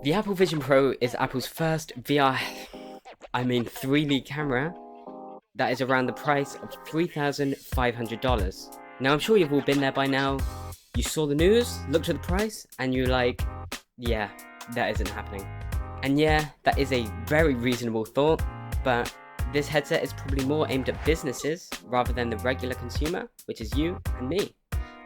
The Apple Vision Pro is Apple's first 3D camera that is around the price of $3,500. Now, I'm sure you've all been there by now. You saw the news, looked at the price, and you're like, yeah, that isn't happening. And yeah, that is a very reasonable thought, but this headset is probably more aimed at businesses rather than the regular consumer, which is you and me.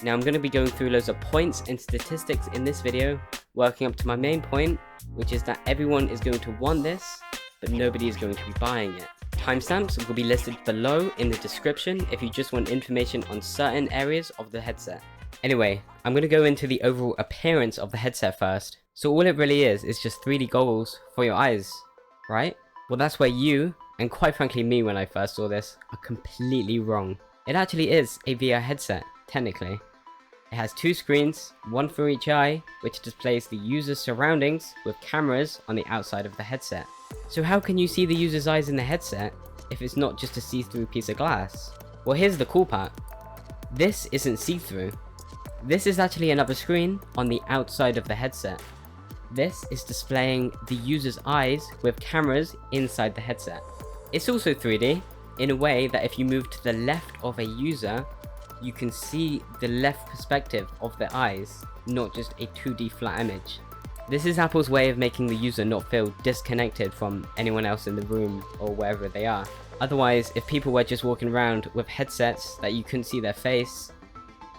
Now, I'm going to be going through loads of points and statistics in this video, working up to my main point, which is that everyone is going to want this, but nobody is going to be buying it. Timestamps will be listed below in the description if you just want information on certain areas of the headset. Anyway, I'm going to go into the overall appearance of the headset first. So all it really is just 3D goggles for your eyes, right? Well, that's where you, and quite frankly me when I first saw this, are completely wrong. It actually is a VR headset, technically. It has two screens, one for each eye, which displays the user's surroundings with cameras on the outside of the headset. So how can you see the user's eyes in the headset if it's not just a see-through piece of glass? Well, here's the cool part. This isn't see-through. This is actually another screen on the outside of the headset. This is displaying the user's eyes with cameras inside the headset. It's also 3D in a way that if you move to the left of a user, you can see the left perspective of their eyes, not just a 2D flat image. This is Apple's way of making the user not feel disconnected from anyone else in the room or wherever they are. Otherwise, if people were just walking around with headsets that you couldn't see their face,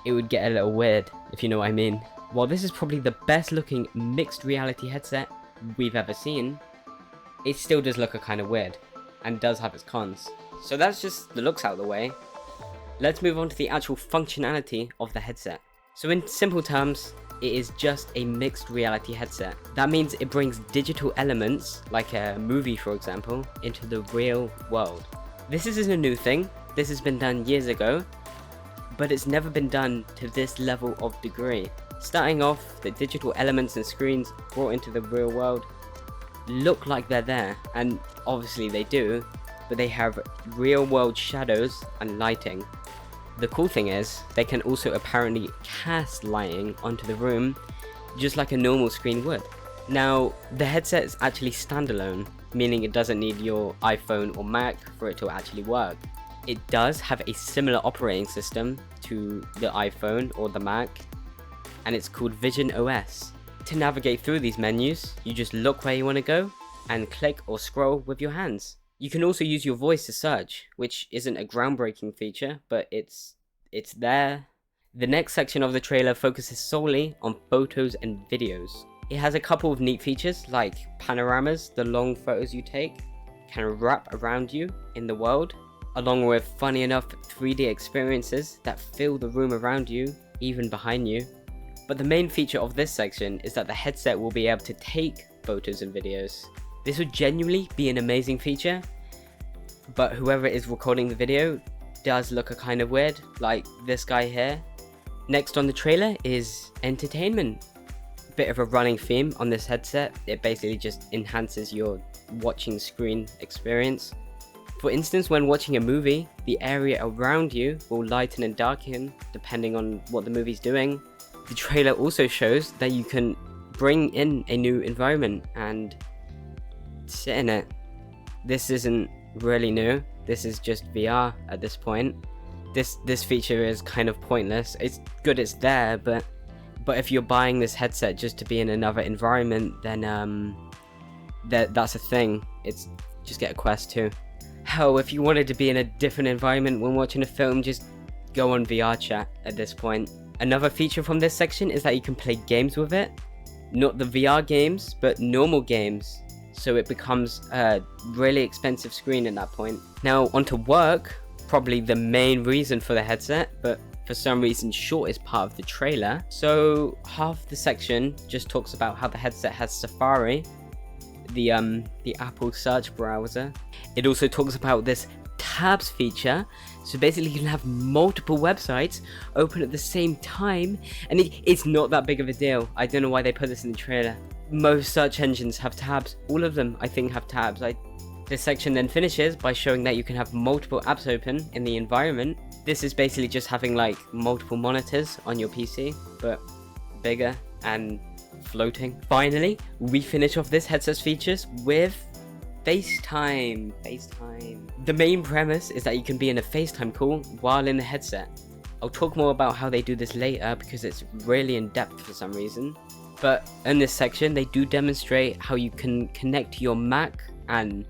it would get a little weird, if you know what I mean. While this is probably the best looking mixed reality headset we've ever seen, it still does look a kind of weird, and does have its cons. So that's just the looks out of the way. Let's move on to the actual functionality of the headset. So in simple terms, it is just a mixed reality headset. That means it brings digital elements, like a movie for example, into the real world. This isn't a new thing, this has been done years ago, but it's never been done to this level of degree. Starting off, the digital elements and screens brought into the real world look like they're there, and obviously they do, but they have real world shadows and lighting. The cool thing is, they can also apparently cast lighting onto the room, just like a normal screen would. Now, the headset is actually standalone, meaning it doesn't need your iPhone or Mac for it to actually work. It does have a similar operating system to the iPhone or the Mac, and it's called Vision OS. To navigate through these menus, you just look where you want to go, and click or scroll with your hands. You can also use your voice to search, which isn't a groundbreaking feature, but it's there. The next section of the trailer focuses solely on photos and videos. It has a couple of neat features like panoramas, the long photos you take can wrap around you in the world, along with funny enough 3D experiences that fill the room around you, even behind you. But the main feature of this section is that the headset will be able to take photos and videos. This would genuinely be an amazing feature, but whoever is recording the video does look a kind of weird, like this guy here. Next on the trailer is entertainment. Bit of a running theme on this headset, it basically just enhances your watching screen experience. For instance, when watching a movie, the area around you will lighten and darken depending on what the movie's doing. The trailer also shows that you can bring in a new environment and sit in it. This isn't really new, this is just VR at this point. This feature is kind of pointless. It's good it's there, but if you're buying this headset just to be in another environment, then that's a thing. It's just get a Quest 2. Hell, if you wanted to be in a different environment when watching a film, just go on VR chat at this point. Another feature from this section is that you can play games with it. Not the VR games, but normal games. So it becomes a really expensive screen at that point. Now onto work, probably the main reason for the headset, but for some reason shortest part of the trailer. So half the section just talks about how the headset has Safari, the Apple search browser. It also talks about this tabs feature, so basically you can have multiple websites open at the same time, and it's not that big of a deal. I don't know why they put this in the trailer. Most search engines have tabs, all of them I think have tabs. This section then finishes by showing that you can have multiple apps open in the environment. This is basically just having like multiple monitors on your PC, but bigger, and floating. Finally, we finish off this headset's features with Facetime. The main premise is that you can be in a Facetime call while in the headset. I'll talk more about how they do this later because it's really in depth for some reason. But in this section, they do demonstrate how you can connect to your Mac and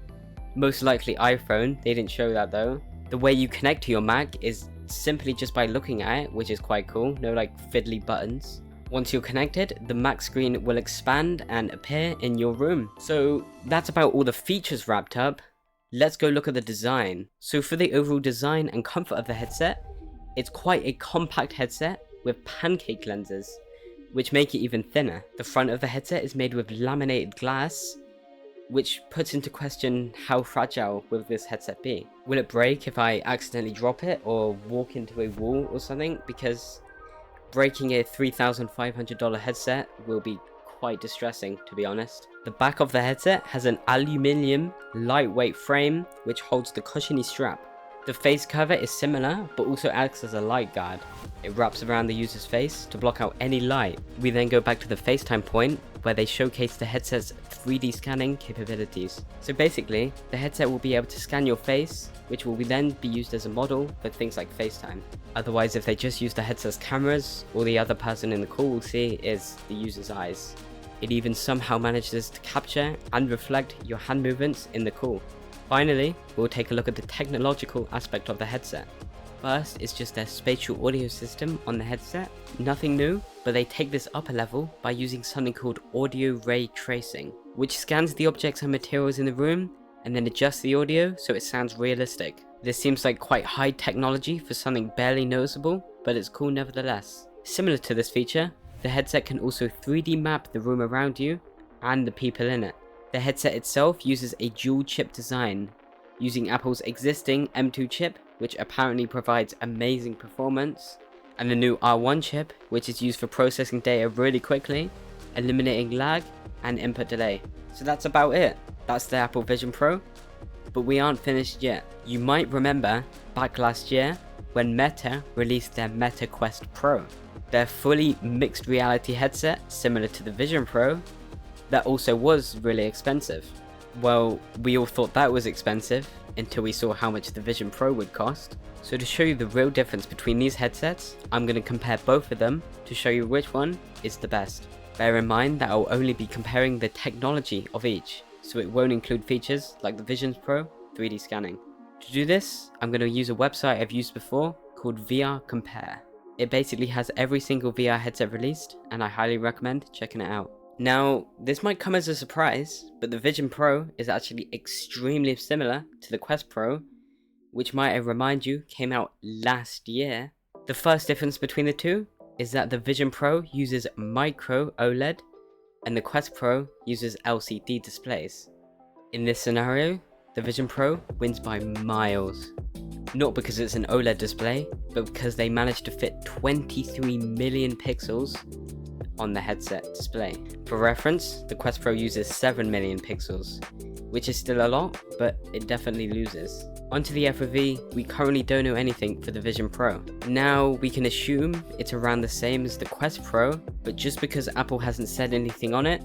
most likely iPhone. They didn't show that though. The way you connect to your Mac is simply just by looking at it, which is quite cool. No like fiddly buttons. Once you're connected, the Mac screen will expand and appear in your room. So that's about all the features wrapped up. Let's go look at the design. So for the overall design and comfort of the headset, it's quite a compact headset with pancake lenses, which make it even thinner. The front of the headset is made with laminated glass, which puts into question how fragile will this headset be. Will it break if I accidentally drop it or walk into a wall or something? Because breaking a $3,500 headset will be quite distressing, to be honest. The back of the headset has an aluminium lightweight frame which holds the cushiony strap. The face cover is similar, but also acts as a light guard. It wraps around the user's face to block out any light. We then go back to the FaceTime point, where they showcase the headset's 3D scanning capabilities. So basically, the headset will be able to scan your face, which will then be used as a model for things like FaceTime. Otherwise, if they just use the headset's cameras, all the other person in the call will see is the user's eyes. It even somehow manages to capture and reflect your hand movements in the call. Finally, we'll take a look at the technological aspect of the headset. First is just their spatial audio system on the headset. Nothing new, but they take this up a level by using something called audio ray tracing, which scans the objects and materials in the room and then adjusts the audio so it sounds realistic. This seems like quite high technology for something barely noticeable, but it's cool nevertheless. Similar to this feature, the headset can also 3D map the room around you and the people in it. The headset itself uses a dual chip design, using Apple's existing M2 chip, which apparently provides amazing performance, and the new R1 chip, which is used for processing data really quickly, eliminating lag and input delay. So that's about it. That's the Apple Vision Pro. But we aren't finished yet. You might remember back last year when Meta released their Meta Quest Pro, their fully mixed reality headset similar to the Vision Pro that also was really expensive. Well, we all thought that was expensive until we saw how much the Vision Pro would cost. So to show you the real difference between these headsets, I'm going to compare both of them to show you which one is the best. Bear in mind that I'll only be comparing the technology of each, so it won't include features like the Vision Pro 3D scanning. To do this, I'm going to use a website I've used before called VR Compare. It basically has every single VR headset released, and I highly recommend checking it out. Now, this might come as a surprise, but the Vision Pro is actually extremely similar to the Quest Pro, which might remind you came out last year. The first difference between the two is that the Vision Pro uses micro OLED and the Quest Pro uses LCD displays. In this scenario, the Vision Pro wins by miles. Not because it's an OLED display, but because they managed to fit 23 million pixels on the headset display. For reference, the Quest Pro uses 7 million pixels, which is still a lot, but it definitely loses. Onto the FOV, we currently don't know anything for the Vision Pro. Now we can assume it's around the same as the Quest Pro, but just because Apple hasn't said anything on it,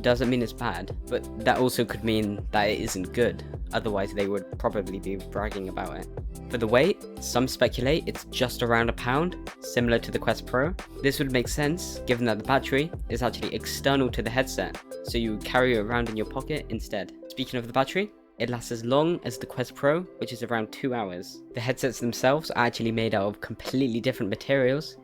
doesn't mean it's bad. But that also could mean that it isn't good, otherwise they would probably be bragging about it. For the weight, some speculate it's just around a pound, similar to the Quest Pro. This would make sense given that the battery is actually external to the headset, so you would carry it around in your pocket instead. Speaking of the battery, it lasts as long as the Quest Pro, which is around 2 hours. The headsets themselves are actually made out of completely different materials,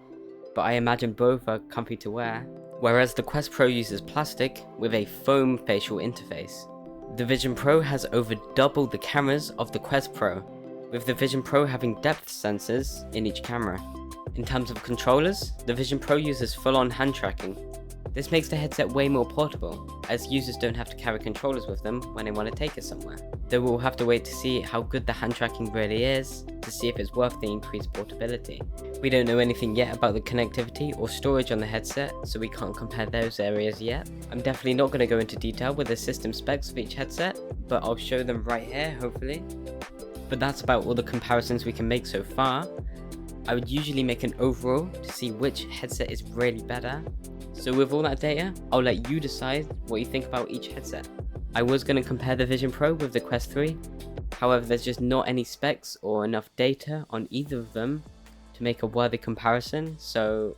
but I imagine both are comfy to wear, whereas the Quest Pro uses plastic with a foam facial interface. The Vision Pro has over double the cameras of the Quest Pro, with the Vision Pro having depth sensors in each camera. In terms of controllers, the Vision Pro uses full-on hand tracking. This makes the headset way more portable, as users don't have to carry controllers with them when they want to take it somewhere. Though we'll have to wait to see how good the hand tracking really is, to see if it's worth the increased portability. We don't know anything yet about the connectivity or storage on the headset, so we can't compare those areas yet. I'm definitely not going to go into detail with the system specs of each headset, but I'll show them right here, hopefully. But that's about all the comparisons we can make so far. I would usually make an overall to see which headset is really better, So with all that data, I'll let you decide what you think about each headset. I was going to compare the Vision Pro with the Quest 3, however there's just not any specs or enough data on either of them to make a worthy comparison, so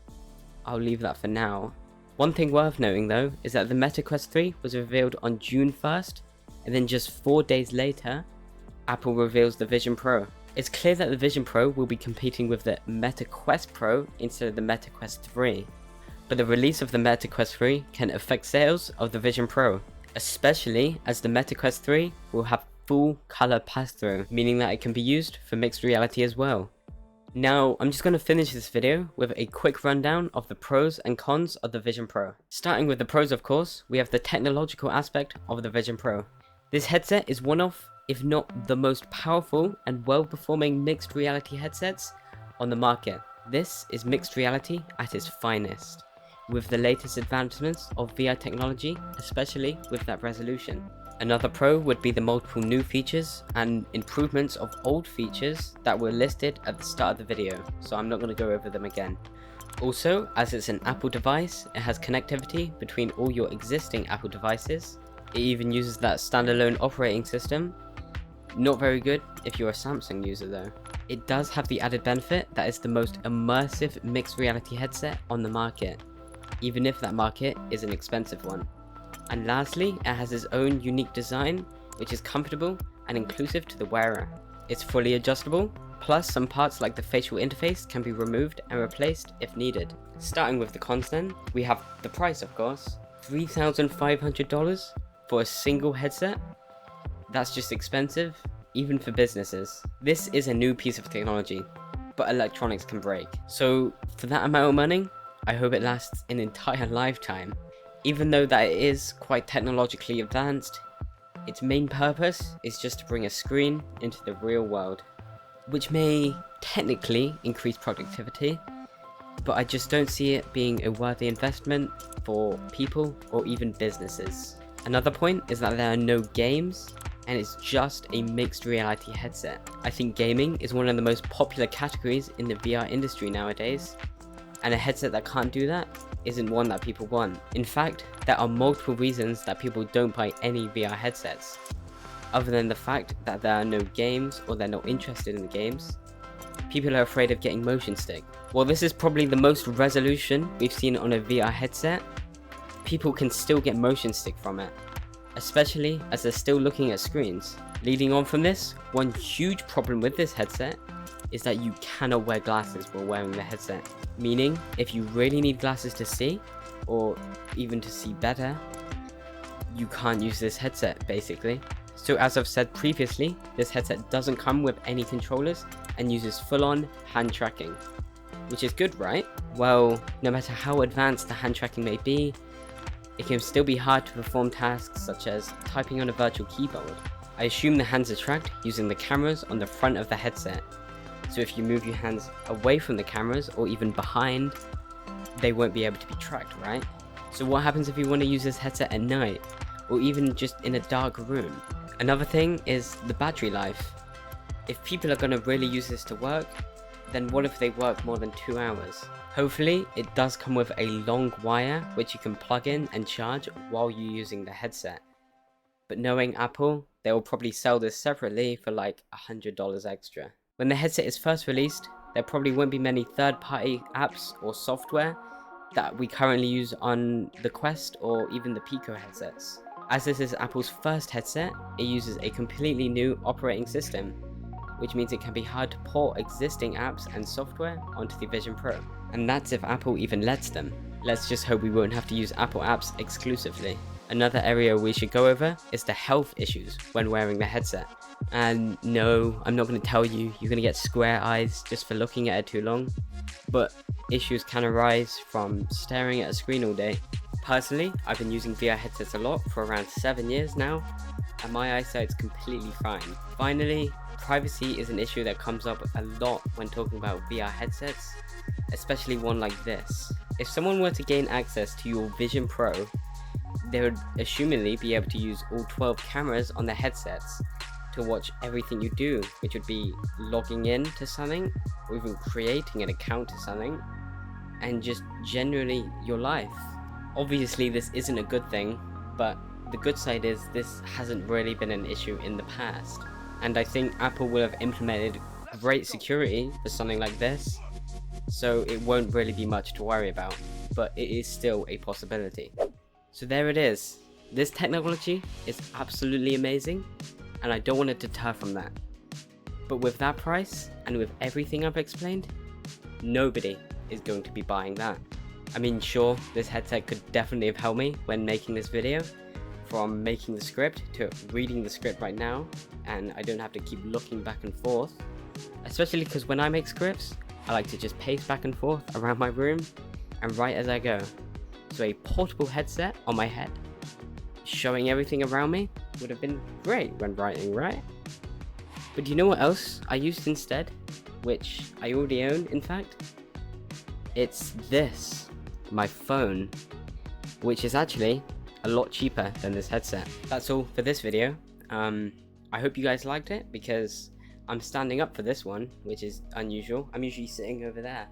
I'll leave that for now. One thing worth noting though is that the Meta Quest 3 was revealed on June 1st, and then just 4 days later, Apple reveals the Vision Pro. It's clear that the Vision Pro will be competing with the Meta Quest Pro instead of the Meta Quest 3. But the release of the Meta Quest 3 can affect sales of the Vision Pro, especially as the Meta Quest 3 will have full color pass-through, meaning that it can be used for mixed reality as well. Now, I'm just going to finish this video with a quick rundown of the pros and cons of the Vision Pro. Starting with the pros, of course, we have the technological aspect of the Vision Pro. This headset is one of, if not the most powerful and well-performing mixed reality headsets on the market. This is mixed reality at its finest, with the latest advancements of VR technology, especially with that resolution. Another pro would be the multiple new features and improvements of old features that were listed at the start of the video, so I'm not going to go over them again. Also, as it's an Apple device, it has connectivity between all your existing Apple devices. It even uses that standalone operating system. Not very good if you're a Samsung user though. It does have the added benefit that it's the most immersive mixed reality headset on the market, even if that market is an expensive one. And lastly, it has its own unique design, which is comfortable and inclusive to the wearer. It's fully adjustable, plus some parts like the facial interface can be removed and replaced if needed. Starting with the cons then, we have the price of course, $3,500 for a single headset. That's just expensive, even for businesses. This is a new piece of technology, but electronics can break. So for that amount of money, I hope it lasts an entire lifetime. Even though that it is quite technologically advanced, its main purpose is just to bring a screen into the real world, which may technically increase productivity, but I just don't see it being a worthy investment for people or even businesses. Another point is that there are no games, and it's just a mixed reality headset. I think gaming is one of the most popular categories in the VR industry nowadays, and a headset that can't do that isn't one that people want. In fact, there are multiple reasons that people don't buy any VR headsets, other than the fact that there are no games or they're not interested in the games. People are afraid of getting motion sick. While this is probably the most resolution we've seen on a VR headset, people can still get motion sick from it, especially as they're still looking at screens. Leading on from this, one huge problem with this headset is that you cannot wear glasses while wearing the headset. Meaning, if you really need glasses to see, or even to see better, you can't use this headset basically. So as I've said previously, this headset doesn't come with any controllers and uses full-on hand tracking, which is good, right? Well, no matter how advanced the hand tracking may be, it can still be hard to perform tasks such as typing on a virtual keyboard. I assume the hands are tracked using the cameras on the front of the headset. So if you move your hands away from the cameras or even behind, they won't be able to be tracked, right? So what happens if you want to use this headset at night or even just in a dark room? Another thing is the battery life. If people are going to really use this to work, then what if they work more than 2 hours? Hopefully it does come with a long wire which you can plug in and charge while you're using the headset. But knowing Apple, they will probably sell this separately for like $100 extra. When the headset is first released, there probably won't be many third-party apps or software that we currently use on the Quest or even the Pico headsets. As this is Apple's first headset, it uses a completely new operating system, which means it can be hard to port existing apps and software onto the Vision Pro. And that's if Apple even lets them. Let's just hope we won't have to use Apple apps exclusively. Another area we should go over is the health issues when wearing the headset. And no, I'm not going to tell you you're going to get square eyes just for looking at it too long, but issues can arise from staring at a screen all day. Personally, I've been using VR headsets a lot for around 7 years now, and my eyesight's completely fine. Finally, privacy is an issue that comes up a lot when talking about VR headsets, especially one like this. If someone were to gain access to your Vision Pro, they would assumedly be able to use all 12 cameras on their headsets to watch everything you do, which would be logging in to something, or even creating an account to something, and just generally your life. Obviously this isn't a good thing, but the good side is this hasn't really been an issue in the past. And I think Apple will have implemented great security for something like this, so it won't really be much to worry about, but it is still a possibility. So there it is. This technology is absolutely amazing, and I don't want to deter from that. But with that price, and with everything I've explained, nobody is going to be buying that. I mean, sure, this headset could definitely have helped me when making this video, from making the script to reading the script right now, and I don't have to keep looking back and forth. Especially because when I make scripts, I like to just pace back and forth around my room and write as I go. So a portable headset on my head, showing everything around me, would have been great when writing, right? But do you know what else I used instead? Which I already own, in fact? It's this, my phone, which is actually a lot cheaper than this headset. That's all for this video. I hope you guys liked it, because I'm standing up for this one, which is unusual. I'm usually sitting over there.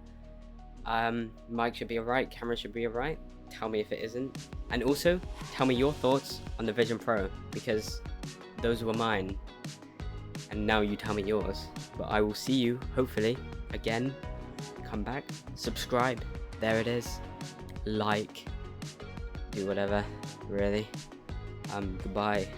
Mic should be alright, camera should be alright. Tell me if it isn't. And also, tell me your thoughts on the Vision Pro, because those were mine. And now you tell me yours. But I will see you, hopefully, again. Come back, subscribe, there it is. Like, do whatever, really. Goodbye.